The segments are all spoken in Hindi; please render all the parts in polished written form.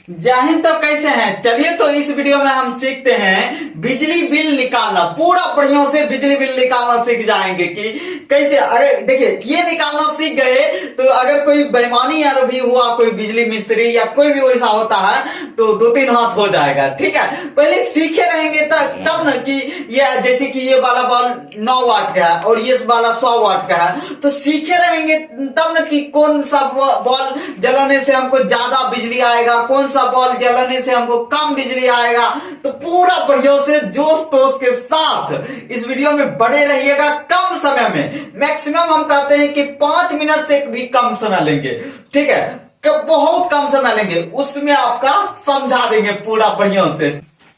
जय हिंद। तो कैसे हैं? चलिए तो इस वीडियो में हम सीखते हैं बिजली बिल निकालना। पूरा बढ़िया से बिजली बिल निकालना सीख जाएंगे कि कैसे। अरे देखिए, ये निकालना सीख गए तो अगर कोई बेईमानी यार भी हुआ, कोई बिजली मिस्त्री या कोई भी वैसा होता है तो 2-3 हाथ हो जाएगा। ठीक है, पहले सीखे रहेंगे तब ना कि ये जैसे कि ये वाला बल्ब 9 वाट का है और ये वाला 100 वाट का है, तो सीखे रहेंगे तब ना कि कौन सा बल्ब जलाने से हमको ज्यादा बिजली आएगा, कौन सा बल्ब जलाने से हमको कम बिजली आएगा। तो पूरा बढ़िया से जोश तोश के साथ इस वीडियो में बने रहिएगा। कम समय में, मैक्सिमम हम कहते हैं कि 5 मिनट से भी कम समय लेंगे। ठीक है, बहुत कम समय लेंगे, उसमें आपका समझा देंगे पूरा बढ़िया से।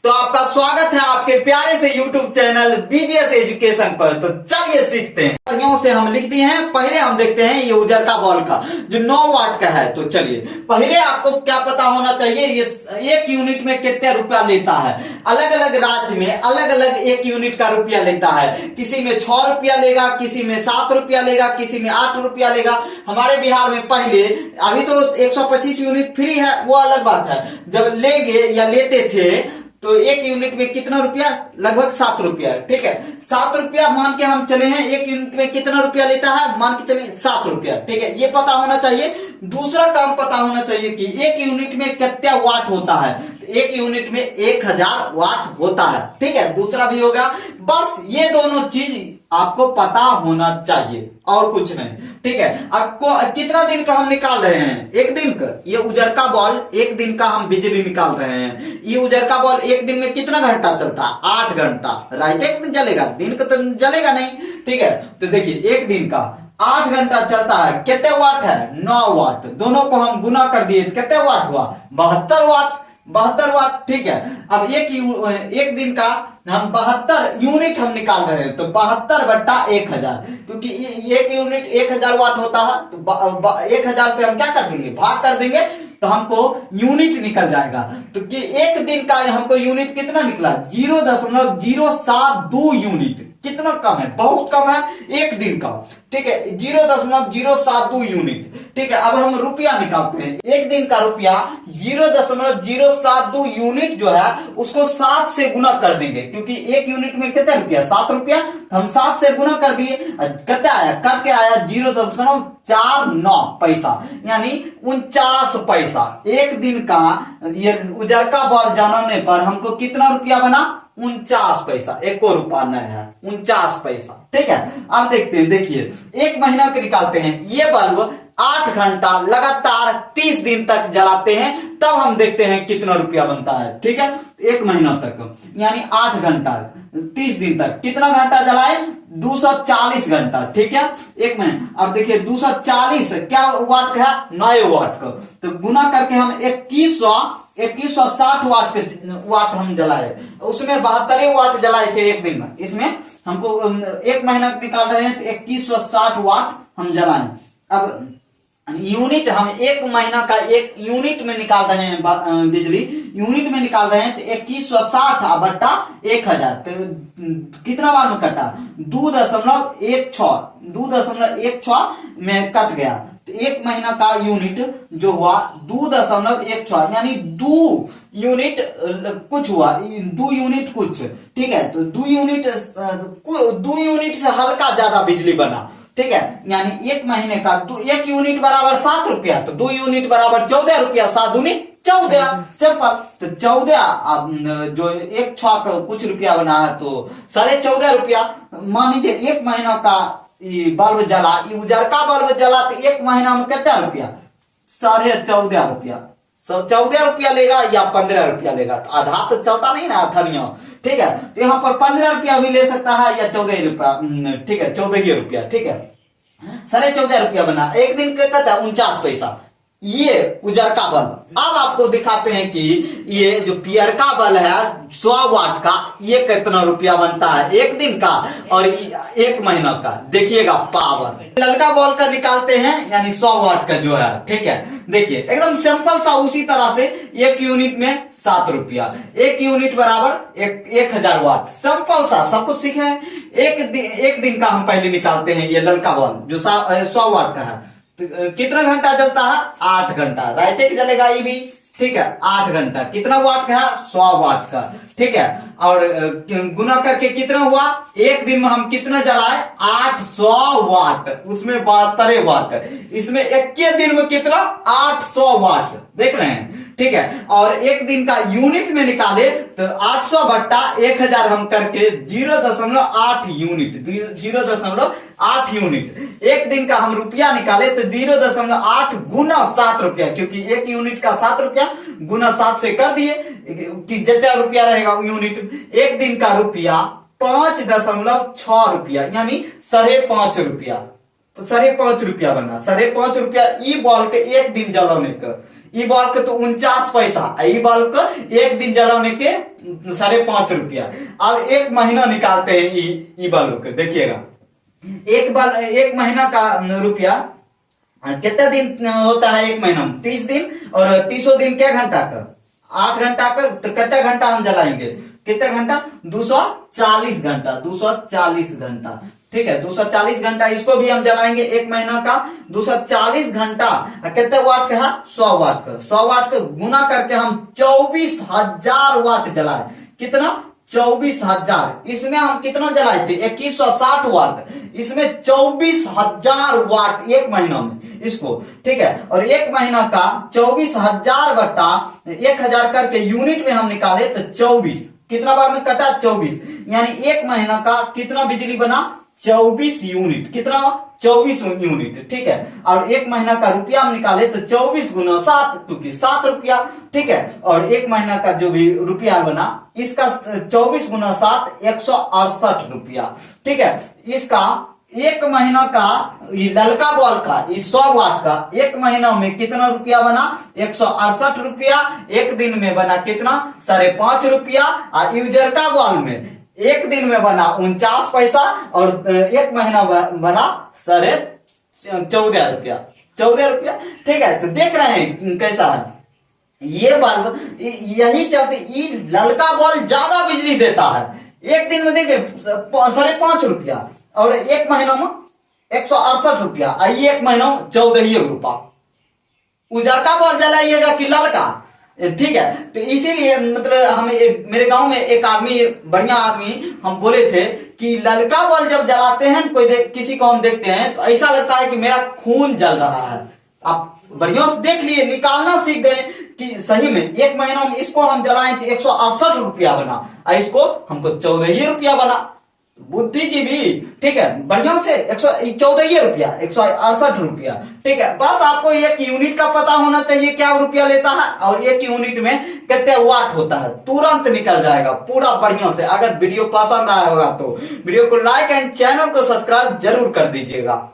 तो आपका स्वागत है आपके प्यारे से YouTube चैनल BGS एजुकेशन पर। तो चलिए सीखते हैं। बढ़िया से हम लिख दिए हैं। पहले हम देखते हैं ये उजरका बॉल का जो 9 वाट का है। तो चलिए, पहले आपको क्या पता होना चाहिए, ये 1 यूनिट में कितने रुपया लेता है। अलग अलग राज्य में अलग अलग 1 यूनिट का रुपया लेता है। किसी में 6 रुपया लेगा, किसी में 7 रुपया लेगा, किसी में 8 रुपया लेगा। हमारे बिहार में पहले, अभी तो 125 यूनिट फ्री है, वो अलग बात है। जब लेंगे या लेते थे तो 1 यूनिट में कितना रुपया, लगभग 7 रुपया। ठीक है, 7 रुपया मान के हम चले हैं। 1 यूनिट में कितना रुपया लेता है, मान के चले 7 रुपया। ठीक है, ये पता होना चाहिए। दूसरा काम पता होना चाहिए कि 1 यूनिट में कितना वाट होता है। 1 यूनिट में 1000 वाट होता है। ठीक है, दूसरा भी होगा। बस ये दोनों चीज आपको पता होना चाहिए और कुछ नहीं। ठीक है, आपको कितना दिन का हम निकाल रहे हैं, 1 दिन का। ये उजरका बॉल 1 दिन का हम बिजली निकाल रहे हैं। ये उजरका बॉल 1 दिन में कितना घंटा चलता है, 8 घंटा। रात में जलेगा, दिन का तो जलेगा नहीं। ठीक है, तो देखिए 1 दिन का 8 घंटा चलता है। कितने वाट है, 9 वाट। दोनों को हम गुना कर दिए, कितने वाट हुआ, 72 वाट। 72 वाट। ठीक है, अब एक दिन का हम 72 यूनिट हम निकाल रहे हैं। तो 72 बट्टा 1000, क्योंकि 1 यूनिट 1000 वाट होता है। तो 1000 से हम क्या कर देंगे, भाग कर देंगे, तो हमको यूनिट निकल जाएगा। तो कि 1 दिन का हमको यूनिट कितना निकला, 0.072 यूनिट। कितना कम है, बहुत कम है 1 दिन का। ठीक है, 0.072 यूनिट। ठीक है, अब हम रुपया निकालते हैं। 1 दिन का रुपया 0.072 यूनिट जो है उसको 7 से गुना कर देंगे, क्योंकि 1 यूनिट में कितना रुपया, 7 रुपया। हम 7 से गुना कर दिए, कितना आया, कट के आया 0.49 पैसा, यानी 49 पैसा। 1 दिन का ये उजरका बॉल जलाने पर हमको कितना रुपया बना, 49 पैसा। 1 रुपया नहीं है, 49 पैसा। ठीक है, अब देखते हैं। देखिए 1 महीना के निकालते हैं। ये बल्ब 8 घंटा लगातार 30 दिन तक जलाते हैं, तब हम देखते हैं कितना रुपया बनता है। ठीक है, 1 महीना तक, यानी 8 घंटा 30 दिन तक कितना घंटा जलाए, 240 घंटा। ठीक है, 1 महीना। अब देखिए 240 क्या वाट का है, 9 वाट का। तो गुना करके हम 2160 वाट हम जलाए। उसमें 72 वाट जलाए थे 1 दिन में। इसमें हमको 1 महीना निकाल रहे हैं तो 2160 वाट हम जलाए। अब यूनिट हम 1 महीना का 1 यूनिट में निकाल रहे हैं, बिजली यूनिट में निकाल रहे हैं। तो 2160 बट्टा 1000, तो कितना बार में कटा, 2.16 में कट गया। तो 1 महीना का यूनिट जो हुआ 2.16, यानी 2 यूनिट कुछ हुआ, 2 यूनिट कुछ। ठीक है, तो 2 यूनिट से हल्का ज्यादा बिजली बना। ठीक है, यानी 1 महीने का 1 यूनिट बराबर 7 रुपया, तो 2 यूनिट बराबर 14 रुपया। 7 दूनी 14, सिंपल। तो 14 जो 1 छाक कुछ रुपया बना है, तो 14.5 रुपया। मान लीजिए 1 महीना का बल्ब जला, उजरका बल्ब जला, तो 1 महीना में कितना रुपया, 14.5 रुपया। 14 रुपया लेगा या 15 रुपया लेगा, तो आधा तो चलता नहीं ना, अठनिया। ठीक है, तो यहाँ पर 15 रुपया भी ले सकता है या 14 रुपया। ठीक है, 14 रुपया। ठीक है, 14.5 रुपया बना। 1 दिन का कहता है 49 पैसा। ये उजरका बल्ब। अब आपको दिखाते हैं कि ये जो पियरका बल्ब है 100 वाट का, ये कितना रुपया बनता है 1 दिन का और 1 महीना का। देखिएगा पावर। ललका बॉल का निकालते हैं, यानी 100 वाट का जो है। ठीक है, देखिए एकदम सिंपल सा, उसी तरह से 1 यूनिट में 7 रुपया। 1 यूनिट बराबर 1000 वाट। सिंपल सा, सब कुछ सीखे हैं। 1 दिन का हम पहले निकालते हैं। ये ललका बॉल जो 100 वाट का है, तो कितना घंटा चलता है, 8 घंटा। रात जलेगा ये भी। ठीक है, 8 घंटा कितना वाट का है? 100 वाट का। ठीक है, और गुना करके कितना हुआ? एक दिन में हम कितना जलाए? 800 वाट, उसमें 72 वाट। इसमें एक के दिन में कितना? 800 वाट, देख रहे हैं। ठीक है, और एक दिन का यूनिट में निकाले तो 800 बट्टा 1000 हम करके 0.8 यूनिट, 0.8 यूनिट। एक दिन का हम रुपया निकाले तो 0.8 गुना 7 रुपया, क्योंकि एक यूनिट का 7 रुपया, गुना 7 से कर दिए कि जितना रुपया रहेगा यूनिट। एक दिन का रुपया 5.6 रुपया, यानी 5.5 रुपया, 5.5 रुपया बना। 5.5 रुपया ई बल्ब के एक दिन जलाने का, ई बल्ब के तो 49 पैसा, ई बल्ब का एक दिन जलाने के 5.5 रुपया। अब एक महीना निकालते हैं ई बल्ब के, देखिएगा एक महीना का रुपया कितना दिन होता है? एक महीना में 30 दिन, और 30 दिन क्या घंटा का? 8 घंटा का, तो कितना घंटा हम जलाएंगे? कितना घंटा? 240 घंटा, 240 घंटा। ठीक है, 240 घंटा इसको भी हम जलाएंगे एक महीना का। 240 घंटा कितने वाट का है? 100 वाट का। 100 वाट का गुना करके हम 24,000 वाट जलाए। कितना? 24,000। इसमें हम कितना जलाए थे? 2160 वाट। इसमें 24,000 वाट एक महीना में इसको। ठीक है, और एक महीना का 24,000 बटा 1000 करके यूनिट में हम निकाले तो 24, कितना बार में कटा? 24, यानी एक महीना का कितना बिजली बना? 24 यूनिट। कितना? 24 यूनिट। ठीक है, और एक महीना का रुपया हम निकाले तो 24 गुना 7, क्योंकि 7 रुपया। ठीक है, और एक महीना का जो भी रुपया बना इसका 24 गुना 7, 168 रुपया। ठीक है, इसका एक महीना का ये ललका बॉल का 100 वाट का एक महीना में कितना रुपया बना? 168 रुपया। एक दिन में बना कितना? 5.5 रुपया। और यूजर का बॉल में एक दिन में बना 49 पैसा, और एक महीना बना 14.5 रुपया, 14 रुपया। ठीक है, तो देख रहे हैं कैसा है ये बल्ब। यही चलते ये ललका बल्ब ज्यादा बिजली देता है। एक दिन में देखिए 5.5 रुपया, और एक महीना में 168 रुपया, ये एक महीना में 14 रुपया। उजरका बल्ब जलाइएगा कि ललका? ठीक है, तो इसीलिए मतलब हमें मेरे गांव में एक आदमी, बढ़िया आदमी, हम बोले थे कि ललका बल्ब जब जलाते हैं किसी को हम देखते हैं तो ऐसा लगता है कि मेरा खून जल रहा है। आप बढ़िया से देख लिए, निकालना सीख गए कि सही में एक महीना में इसको हम जलाएं तो 168 रुपया बना, और इसको हमको 14 रुपया बना। बुद्धिजीवी। ठीक है, बढ़िया से 114 रुपया, 168 रुपया। ठीक है, बस आपको एक यूनिट का पता होना चाहिए क्या रुपया लेता है, और एक यूनिट में कितने वाट होता है, तुरंत निकल जाएगा पूरा बढ़िया से। अगर वीडियो पसंद आया होगा तो वीडियो को लाइक एंड चैनल को सब्सक्राइब जरूर कर दीजिएगा।